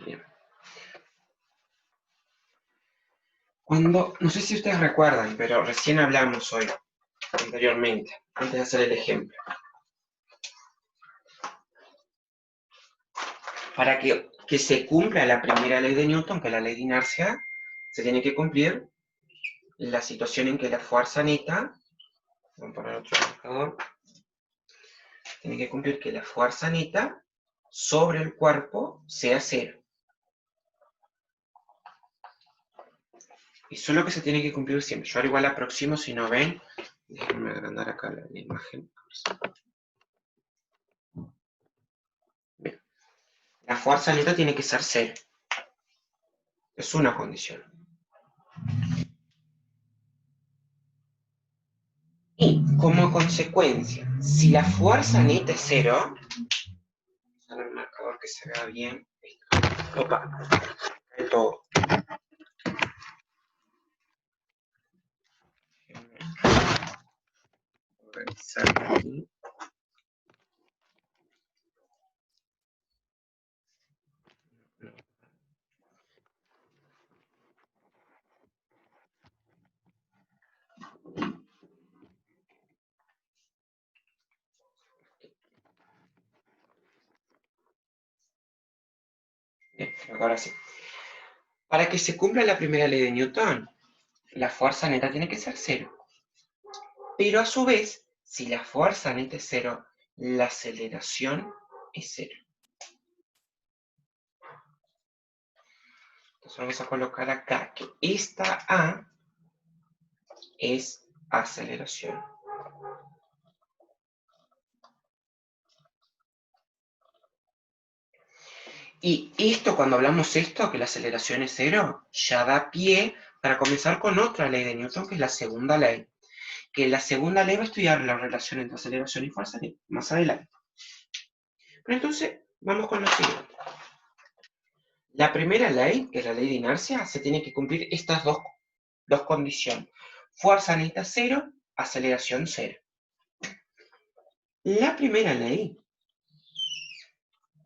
Bien. No sé si ustedes recuerdan, pero recién hablamos hoy, anteriormente, antes de hacer el ejemplo. Para que se cumpla la primera ley de Newton, que es la ley de inercia, se tiene que cumplir la situación en que la fuerza neta, vamos a poner otro marcador, tiene que cumplir que la fuerza neta sobre el cuerpo sea cero. Eso es lo que se tiene que cumplir siempre. Yo ahora igual aproximo, si no ven, déjenme agrandar acá la imagen. Bien. La fuerza neta tiene que ser cero. Es una condición. Y como consecuencia, si la fuerza neta es cero, vamos a dar el marcador que se vea bien. Opa, cae todo. Organizar aquí. Bien, ahora sí. Para que se cumpla la primera ley de Newton, la fuerza neta tiene que ser cero. Pero a su vez, si la fuerza neta es cero, la aceleración es cero. Entonces vamos a colocar acá que esta A es aceleración. Y esto, cuando hablamos esto, que la aceleración es cero, ya da pie para comenzar con otra ley de Newton, que es la segunda ley. Que la segunda ley va a estudiar la relación entre aceleración y fuerza más adelante. Pero entonces, vamos con lo siguiente. La primera ley, que es la ley de inercia, se tiene que cumplir estas dos condiciones. Fuerza neta cero, aceleración cero. La primera ley,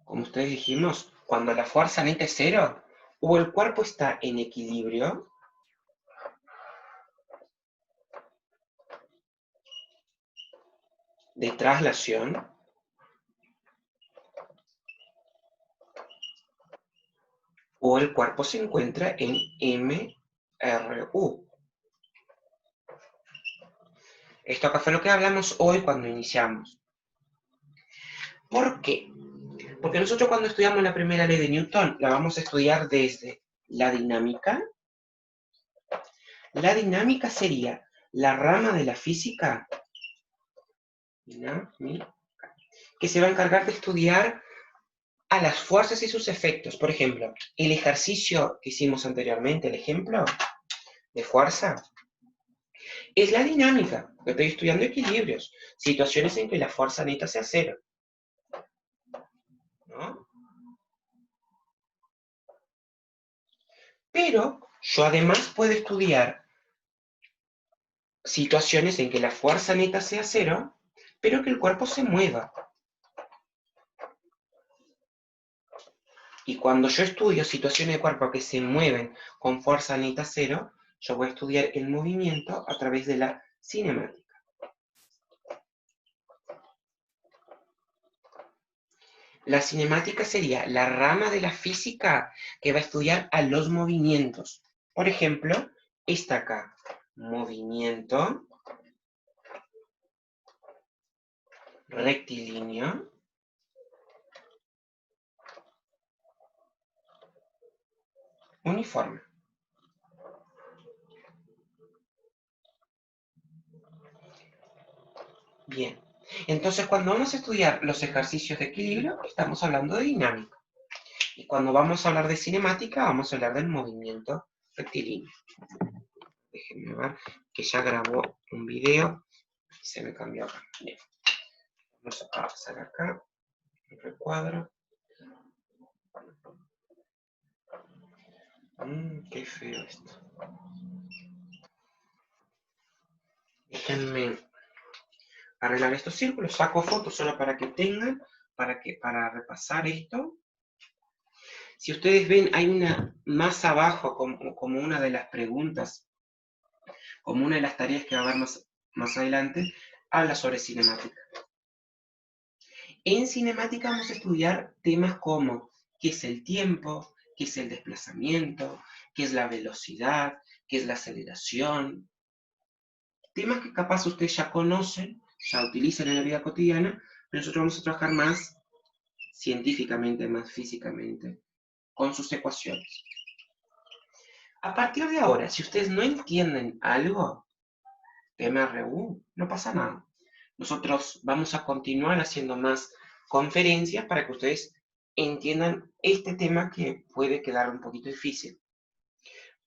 como ustedes dijimos, cuando la fuerza neta es cero, o el cuerpo está en equilibrio, de traslación, o el cuerpo se encuentra en MRU. Esto acá fue lo que hablamos hoy cuando iniciamos. ¿Por qué? Porque nosotros cuando estudiamos la primera ley de Newton, la vamos a estudiar desde la dinámica. La dinámica sería la rama de la física que se va a encargar de estudiar a las fuerzas y sus efectos. Por ejemplo, el ejercicio que hicimos anteriormente, el ejemplo de fuerza, es la dinámica. Estoy estudiando equilibrios, situaciones en que la fuerza neta sea cero, ¿no? Pero yo además puedo estudiar situaciones en que la fuerza neta sea cero, pero que el cuerpo se mueva. Y cuando yo estudio situaciones de cuerpo que se mueven con fuerza neta cero, yo voy a estudiar el movimiento a través de la cinemática. La cinemática sería la rama de la física que va a estudiar a los movimientos. Por ejemplo, esta acá, movimiento rectilíneo uniforme. Bien, entonces cuando vamos a estudiar los ejercicios de equilibrio, estamos hablando de dinámica. Y cuando vamos a hablar de cinemática, vamos a hablar del movimiento rectilíneo. Déjenme ver que ya grabó un video y se me cambió acá. Bien. Vamos a pasar acá, el recuadro. Qué feo esto. Déjenme arreglar estos círculos, saco fotos solo para que tengan, para repasar esto. Si ustedes ven, hay una más abajo, como una de las preguntas, como una de las tareas que va a haber más adelante, habla sobre cinemática. En cinemática vamos a estudiar temas como qué es el tiempo, qué es el desplazamiento, qué es la velocidad, qué es la aceleración. Temas que capaz ustedes ya conocen, ya utilizan en la vida cotidiana, pero nosotros vamos a trabajar más científicamente, más físicamente, con sus ecuaciones. A partir de ahora, si ustedes no entienden algo de MRU, no pasa nada. Nosotros vamos a continuar haciendo más conferencias para que ustedes entiendan este tema que puede quedar un poquito difícil.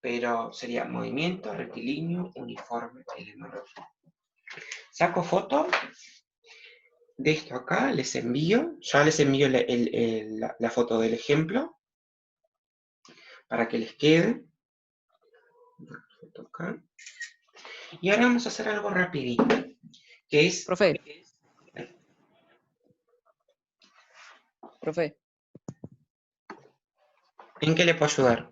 Pero sería movimiento rectilíneo uniforme, el MRU. Saco foto de esto acá, les envío, ya les envío la foto del ejemplo para que les quede. Acá. Y ahora vamos a hacer algo rapidito, que es... Profe. Profe, ¿En qué le puedo ayudar?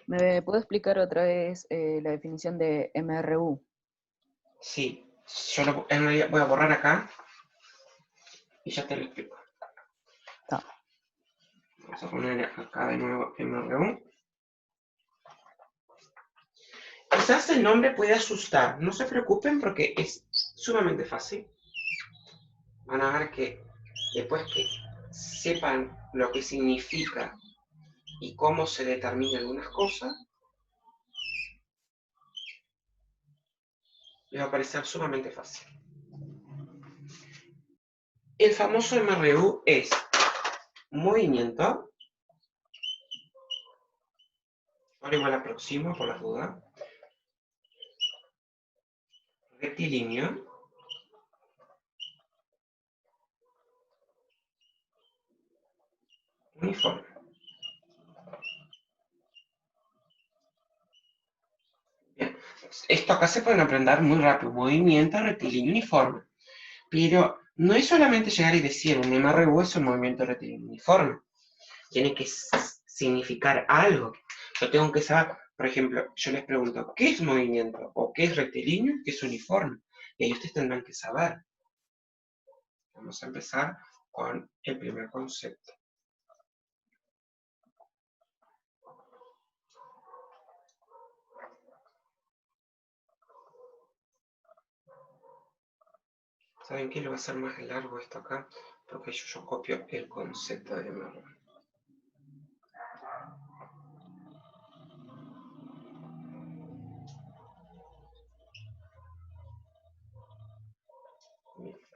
¿me puede explicar otra vez la definición de MRU? Sí, yo en realidad voy a borrar acá y ya te lo explico. Está. Vamos a poner acá de nuevo MRU. Quizás el nombre puede asustar, no se preocupen porque es sumamente fácil. Van a ver que después que sepan lo que significa y cómo se determinan algunas cosas, les va a parecer sumamente fácil. El famoso MRU es movimiento, ahora igual aproximo por las dudas, rectilíneo, uniforme. Bien, esto acá se pueden aprender muy rápido, movimiento rectilíneo uniforme, pero no es solamente llegar y decir un MRU es un movimiento rectilíneo uniforme, tiene que significar algo. Yo tengo que saber, por ejemplo, yo les pregunto, ¿qué es movimiento? ¿O qué es rectilíneo? ¿Qué es uniforme? Y ahí ustedes tendrán que saber. Vamos a empezar con el primer concepto. ¿Saben qué? Lo va a hacer más largo esto acá, porque yo copio el concepto de MRU.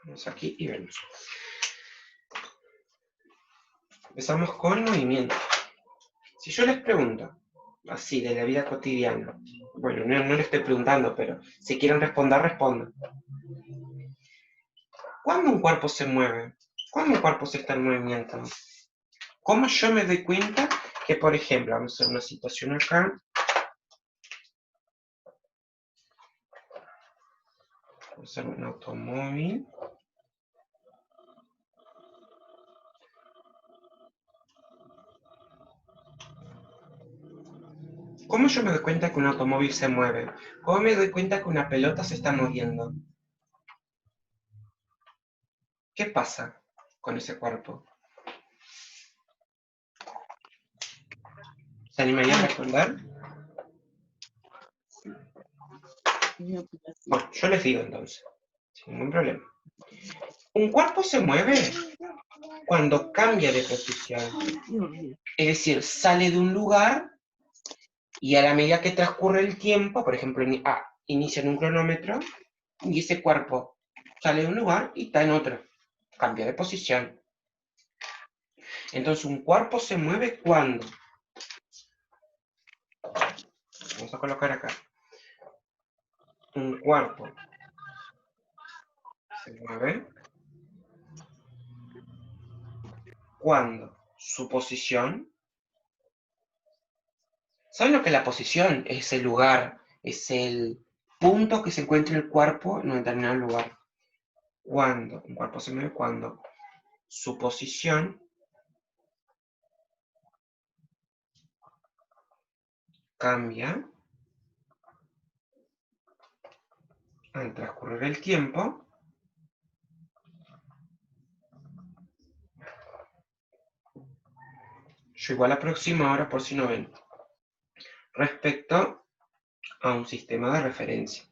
Vamos aquí y vemos. Empezamos con movimiento. Si yo les pregunto, así, de la vida cotidiana, bueno, no les estoy preguntando, pero si quieren responder, respondan. ¿Cuándo un cuerpo se mueve? ¿Cuándo un cuerpo se está en movimiento? ¿Cómo yo me doy cuenta que, por ejemplo, vamos a hacer una situación acá, vamos a hacer un automóvil, ¿cómo yo me doy cuenta que un automóvil se mueve? ¿Cómo me doy cuenta que una pelota se está moviendo? ¿Qué pasa con ese cuerpo? ¿Se animaría a responder? Bueno, yo les digo entonces, sin ningún problema. Un cuerpo se mueve cuando cambia de posición. Es decir, sale de un lugar y a la medida que transcurre el tiempo, por ejemplo, inicia en un cronómetro y ese cuerpo sale de un lugar y está en otro. Cambia de posición. Entonces, un cuerpo se mueve cuando. Vamos a colocar acá. Un cuerpo se mueve cuando su posición. ¿Saben lo que es la posición? Es el lugar, es el punto que se encuentra el cuerpo en un determinado lugar. Cuando un cuerpo se mueve cuando su posición cambia al transcurrir el tiempo yo igual aproximo ahora por si no ven, respecto a un sistema de referencia.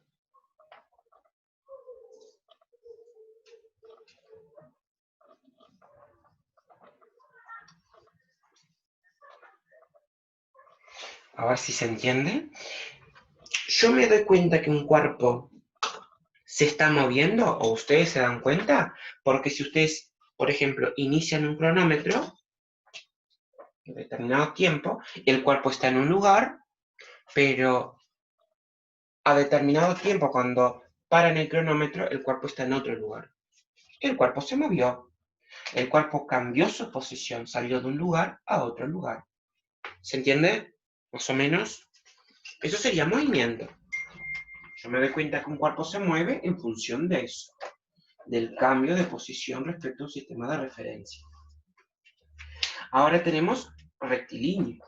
A ver si se entiende. Yo me doy cuenta que un cuerpo se está moviendo, o ustedes se dan cuenta, porque si ustedes, por ejemplo, inician un cronómetro en determinado tiempo, el cuerpo está en un lugar, pero a determinado tiempo, cuando paran el cronómetro, el cuerpo está en otro lugar. El cuerpo se movió, el cuerpo cambió su posición, salió de un lugar a otro lugar. ¿Se entiende? Más o menos. Eso sería movimiento. Yo me doy cuenta que un cuerpo se mueve en función de eso, del cambio de posición respecto a un sistema de referencia. Ahora tenemos rectilíneo.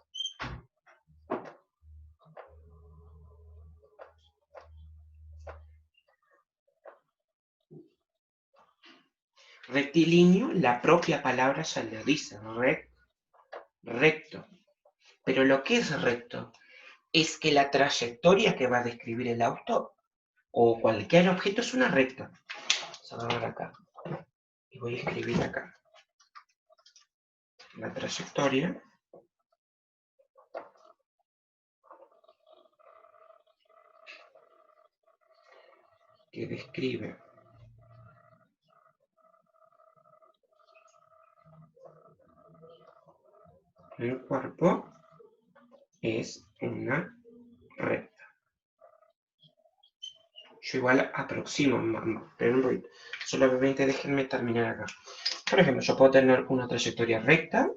Rectilíneo, la propia palabra ya le dice, recto. Pero lo que es recto es que la trayectoria que va a describir el auto o cualquier objeto es una recta. Vamos a agarrar acá y voy a escribir acá la trayectoria que describe el cuerpo es una recta. Yo igual aproximo, pero solamente déjenme terminar acá. Por ejemplo, yo puedo tener una trayectoria recta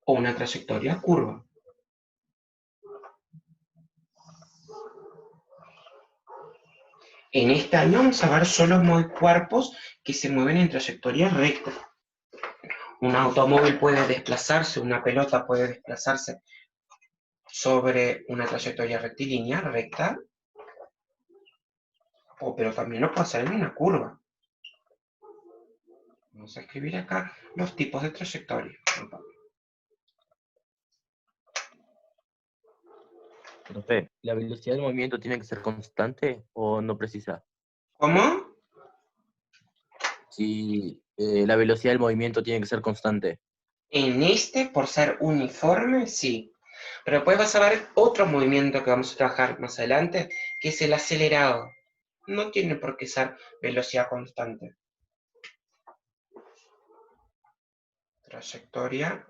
o una trayectoria curva. En este año vamos a ver solo cuerpos que se mueven en trayectoria recta. Un automóvil puede desplazarse, una pelota puede desplazarse sobre una trayectoria rectilínea, recta, pero también lo puede hacer en una curva. Vamos a escribir acá los tipos de trayectoria. Profe, ¿la velocidad del movimiento tiene que ser constante o no precisa? ¿Cómo? Si la velocidad del movimiento tiene que ser constante. En este, por ser uniforme, sí. Pero después vas a ver otro movimiento que vamos a trabajar más adelante, que es el acelerado. No tiene por qué ser velocidad constante. Trayectoria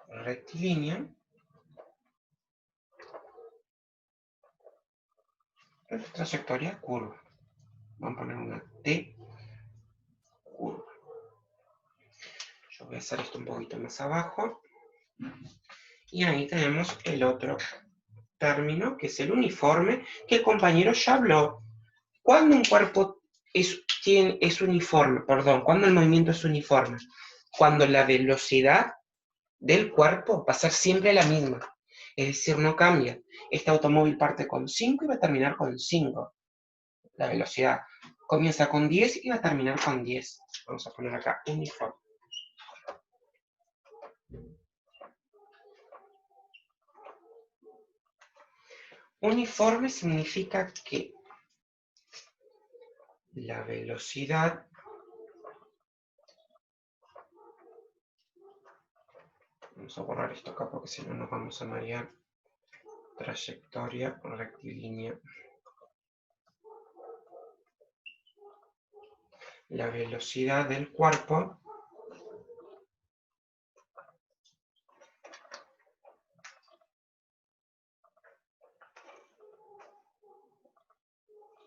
rectilínea. Trayectoria curva. Vamos a poner una T curva. Yo voy a hacer esto un poquito más abajo. Y ahí tenemos el otro término, que es el uniforme, que el compañero ya habló. Cuando un cuerpo es uniforme, perdón, cuando el movimiento es uniforme, cuando la velocidad del cuerpo va a ser siempre la misma, es decir, no cambia. Este automóvil parte con 5 y va a terminar con 5. La velocidad comienza con 10 y va a terminar con 10. Vamos a poner acá uniforme. Uniforme significa que la velocidad vamos a borrar esto acá porque si no nos vamos a marear. Trayectoria rectilínea. La velocidad del cuerpo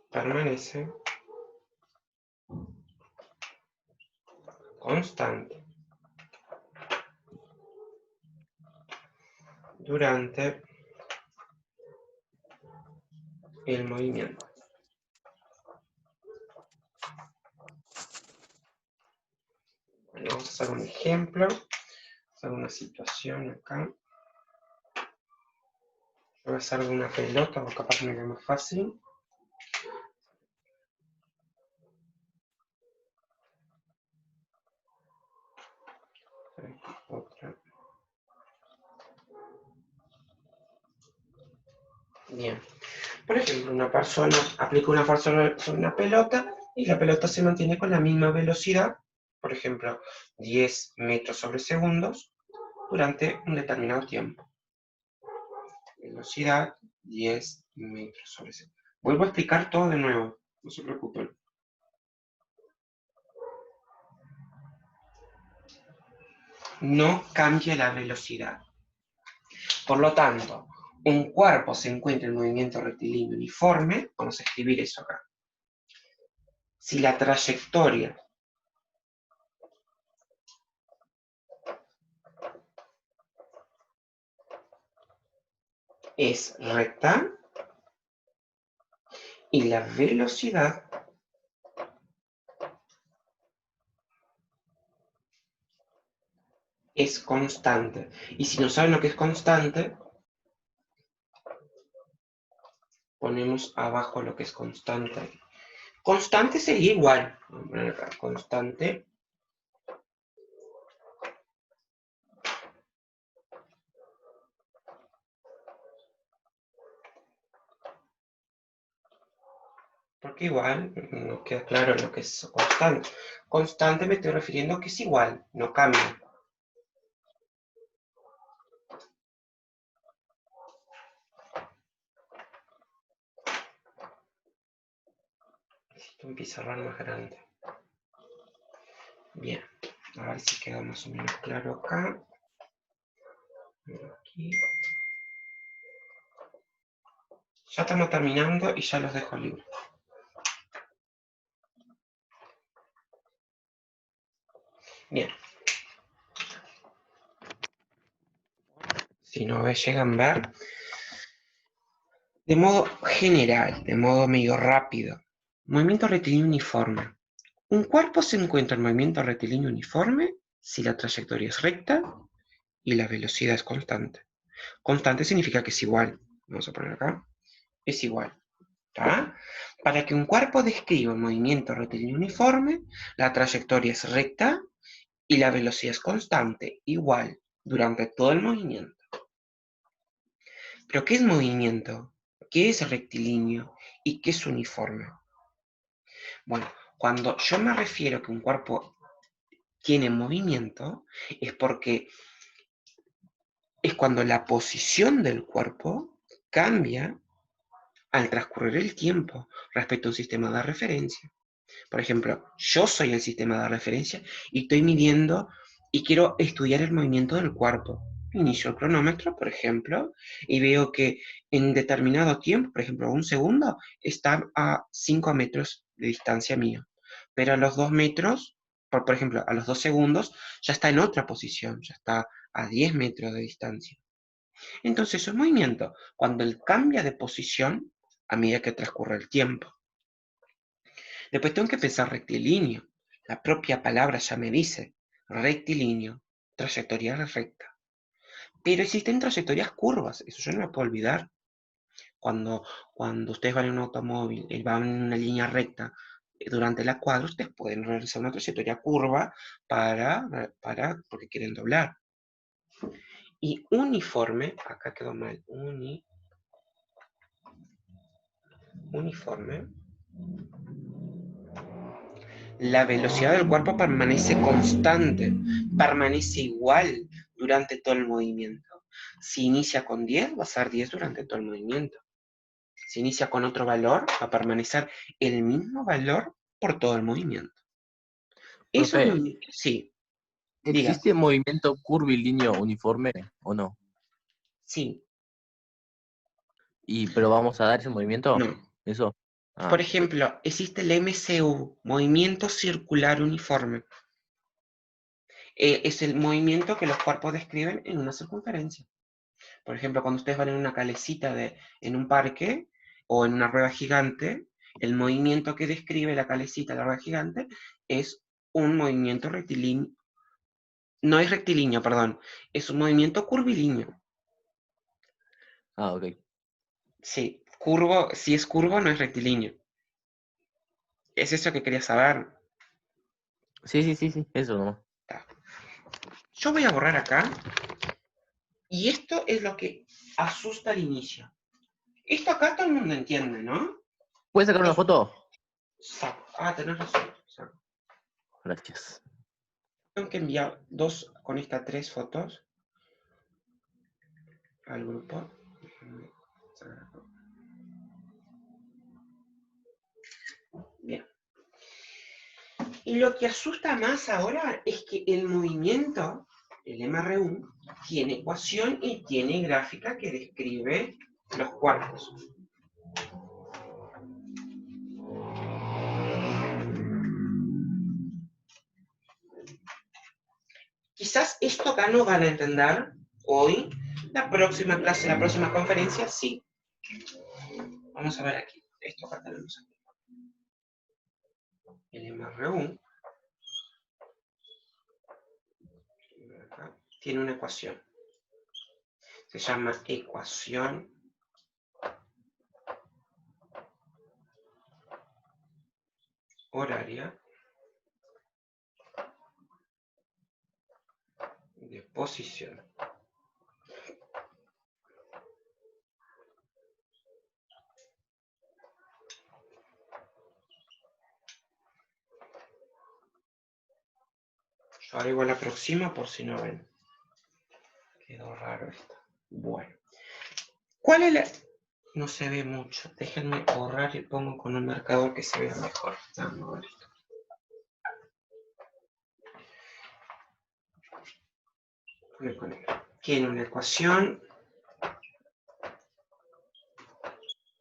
permanece constante durante el movimiento. Bueno, vamos a hacer un ejemplo. hacer una situación acá. Voy a hacer de una pelota, porque capaz me queda más fácil. Otra. Bien. Por ejemplo, una persona aplica una fuerza sobre una pelota y la pelota se mantiene con la misma velocidad, por ejemplo, 10 metros sobre segundos, durante un determinado tiempo. Velocidad 10 metros sobre segundos. Vuelvo a explicar todo de nuevo, no se preocupen. No cambia la velocidad. Por lo tanto, un cuerpo se encuentra en movimiento rectilíneo uniforme, vamos a escribir eso acá. Si la trayectoria es recta y la velocidad es constante. Y si no saben lo que es constante, ponemos abajo lo que es constante. Constante sería igual. Vamos a poner acá, constante. Porque igual no queda claro lo que es constante. Constante me estoy refiriendo a que es igual, no cambia. Necesito un pizarrón más grande. Bien, a ver si queda más o menos claro acá. Aquí. Ya estamos terminando y ya los dejo libres. Bien. Si no llegan a ver, de modo general, de modo medio rápido, movimiento rectilíneo uniforme. Un cuerpo se encuentra en movimiento rectilíneo uniforme si la trayectoria es recta y la velocidad es constante. Constante significa que es igual. Vamos a poner acá. Es igual. ¿Tá? Para que un cuerpo describa un movimiento rectilíneo uniforme, la trayectoria es recta y la velocidad es constante, igual, durante todo el movimiento. ¿Pero qué es movimiento? ¿Qué es rectilíneo? ¿Y qué es uniforme? Bueno, cuando yo me refiero a que un cuerpo tiene movimiento, es porque es cuando la posición del cuerpo cambia al transcurrir el tiempo respecto a un sistema de referencia. Por ejemplo, yo soy el sistema de referencia y estoy midiendo y quiero estudiar el movimiento del cuerpo. Inicio el cronómetro, por ejemplo, y veo que en determinado tiempo, por ejemplo, un segundo, está a 5 metros de distancia mío. Pero a los 2 metros, por ejemplo, a los 2 segundos, ya está en otra posición, ya está a 10 metros de distancia. Entonces, eso es movimiento, cuando él cambia de posición a medida que transcurre el tiempo. Después tengo que pensar rectilíneo. La propia palabra ya me dice, rectilíneo, trayectoria recta. Pero existen trayectorias curvas, eso yo no me puedo olvidar. Cuando ustedes van en un automóvil y van en una línea recta durante la cuadra, ustedes pueden realizar una trayectoria curva porque quieren doblar. Y uniforme, acá quedó mal, uniforme. La velocidad del cuerpo permanece constante, permanece igual durante todo el movimiento. Si inicia con 10, va a ser 10 durante todo el movimiento. Si inicia con otro valor, va a permanecer el mismo valor por todo el movimiento. Eso Profe, es sí, diga, ¿existe movimiento curvilíneo uniforme o no? sí, Pero vamos a dar ese movimiento, no. eso. Por Ah, ejemplo, existe el MCU, movimiento circular uniforme. Es el movimiento que los cuerpos describen en una circunferencia. Por ejemplo, cuando ustedes van en una calecita en un parque o en una rueda gigante, el movimiento que describe la calecita, la rueda gigante, es un movimiento rectilíneo, No es rectilíneo, perdón. Es un movimiento curvilíneo. Ah, ok. Sí, curvo, si es curvo no es rectilíneo. ¿Es eso que quería saber? Sí, eso nomás. Ta. Yo voy a borrar acá. Y esto es lo que asusta al inicio. Esto acá todo el mundo entiende, ¿no? ¿Puedes sacar una foto? Saco. Ah, tenés razón. Saco. Gracias. Tengo que enviar dos con estas 3 fotos al grupo. Bien. Y lo que asusta más ahora es que el movimiento, el MRU, tiene ecuación y tiene gráfica que describe los cuerpos. Quizás esto acá no van a entender hoy. La próxima clase, la próxima conferencia, sí. Vamos a ver aquí. Esto acá tenemos aquí. El MRU acá, tiene una ecuación. Se llama ecuación horaria de posición. Yo ahora igual la aproximo por si no ven. Quedó raro esto. Bueno. ¿Cuál es la...? No se ve mucho. Déjenme borrar y pongo con un marcador que se vea mejor. Vamos a ver esto. Voy a poner. Tiene una ecuación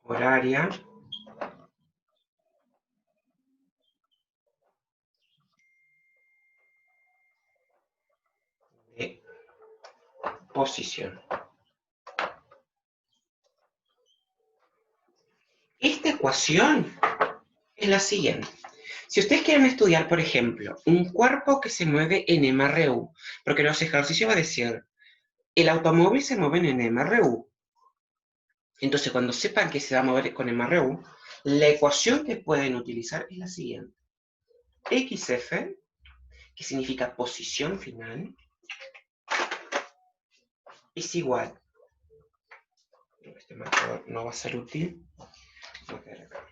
horaria de posición. Esta ecuación es la siguiente. Si ustedes quieren estudiar, por ejemplo, un cuerpo que se mueve en MRU, porque los ejercicios va a decir, el automóvil se mueve en MRU. Entonces, cuando sepan que se va a mover con MRU, la ecuación que pueden utilizar es la siguiente. XF, que significa posición final, es igual. Este marcador no va a ser útil. Voy a quedar acá.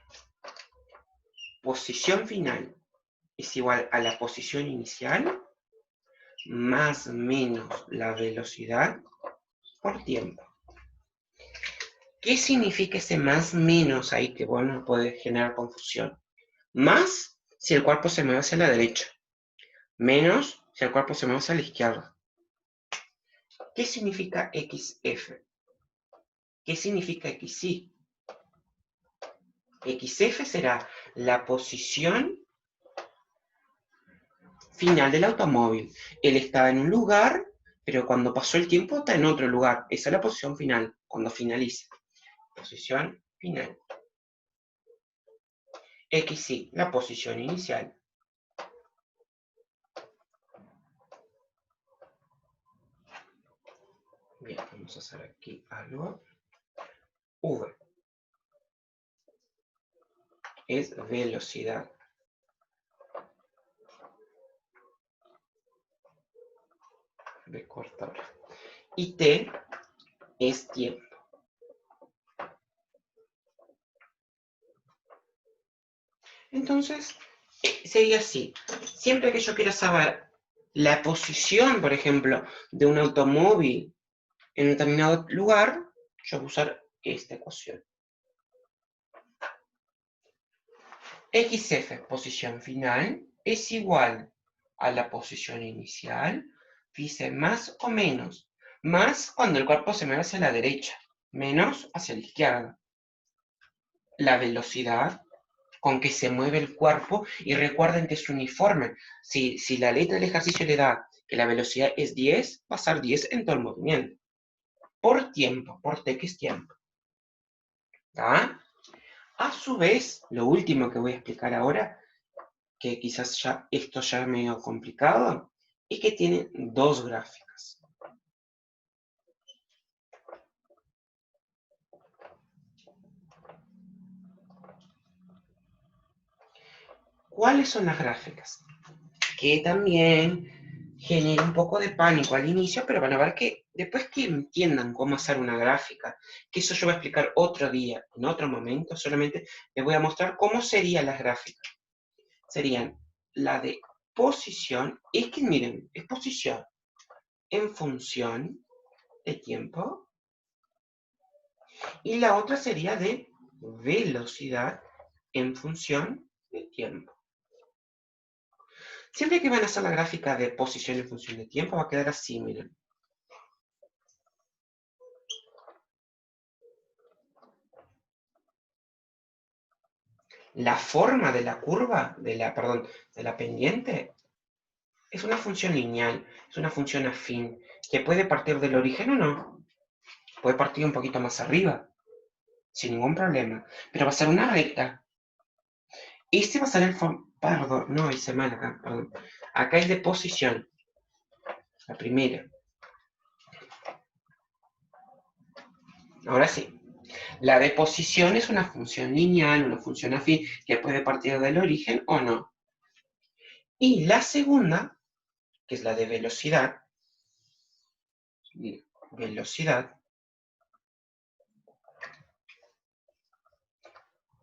Posición final es igual a la posición inicial más menos la velocidad por tiempo. ¿Qué significa ese más menos ahí que bueno puede generar confusión? Más si el cuerpo se mueve hacia la derecha, menos si el cuerpo se mueve hacia la izquierda. ¿Qué significa XF? ¿Qué significa XY? XF será la posición final del automóvil. Él estaba en un lugar, pero cuando pasó el tiempo está en otro lugar. Esa es la posición final, cuando finaliza. Posición final. XY, la posición inicial. Bien, vamos a hacer aquí algo. V es velocidad. De cortar. Y T es tiempo. Entonces, sería así. Siempre que yo quiera saber la posición, por ejemplo, de un automóvil en un determinado lugar, yo voy a usar esta ecuación. XF, posición final, es igual a la posición inicial, dice más o menos. Más cuando el cuerpo se mueve hacia la derecha, menos hacia la izquierda. La velocidad con que se mueve el cuerpo, y recuerden que es uniforme. Si la letra del ejercicio le da que la velocidad es 10, va a ser 10 en todo el movimiento. Por tiempo, por T que es tiempo. ¿Está? A su vez, lo último que voy a explicar ahora, que quizás ya esto ya es medio complicado, es que tiene dos gráficas. ¿Cuáles son las gráficas? Que también genera un poco de pánico al inicio, pero van a ver que después que entiendan cómo hacer una gráfica, que eso yo voy a explicar otro día, en otro momento, solamente les voy a mostrar cómo serían las gráficas. Serían la de posición, es que miren, es posición en función de tiempo, y la otra sería de velocidad en función de tiempo. Siempre que van a hacer la gráfica de posición en función de tiempo, va a quedar así, miren. La forma de la curva, de la pendiente, es una función lineal, es una función afín, que puede partir del origen o no. Puede partir un poquito más arriba, sin ningún problema, pero va a ser una recta. Este va a ser el perdón, no hice mal acá, perdón. Acá es de posición, la primera. Ahora sí. La de posición es una función lineal, una función afín, que puede partir del origen o no. Y la segunda, que es la de velocidad,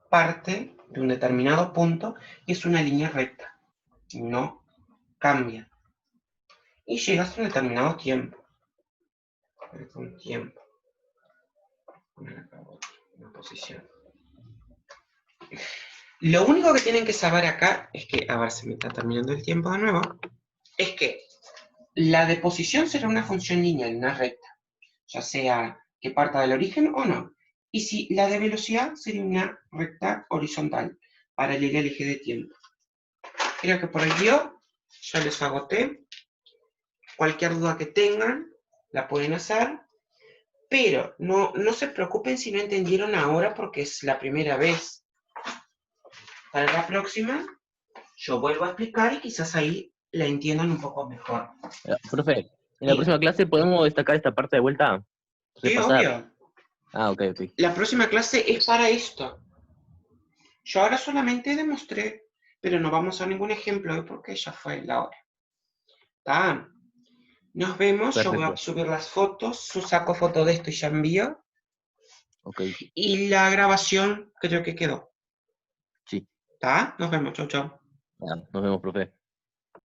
parte de un determinado punto y es una línea recta, no cambia. Y llega hasta un determinado tiempo. Un tiempo. Una posición. Lo único que tienen que saber acá es que, a ver, se me está terminando el tiempo de nuevo, es que la de posición será una función lineal, una recta, ya sea que parta del origen o no. Y si la de velocidad sería una recta horizontal, paralela al eje de tiempo. Creo que por el guión ya les agoté. Cualquier duda que tengan, la pueden hacer. Pero no se preocupen si no entendieron ahora porque es la primera vez. Para la próxima, yo vuelvo a explicar y quizás ahí la entiendan un poco mejor. Profe, en la Diga. próxima clase podemos destacar esta parte de vuelta. Sí, Repasar. obvio. Ah, ok. La próxima clase es para esto. Yo ahora solamente demostré, pero no vamos a ningún ejemplo hoy porque ya fue la hora. ¿Está? Nos vemos, yo voy a Perfecto. subir las fotos, saco foto de esto y ya envío. Ok, Y la grabación creo que quedó. sí. ¿Está? Nos vemos, chau, chau. Ya, nos vemos, profe.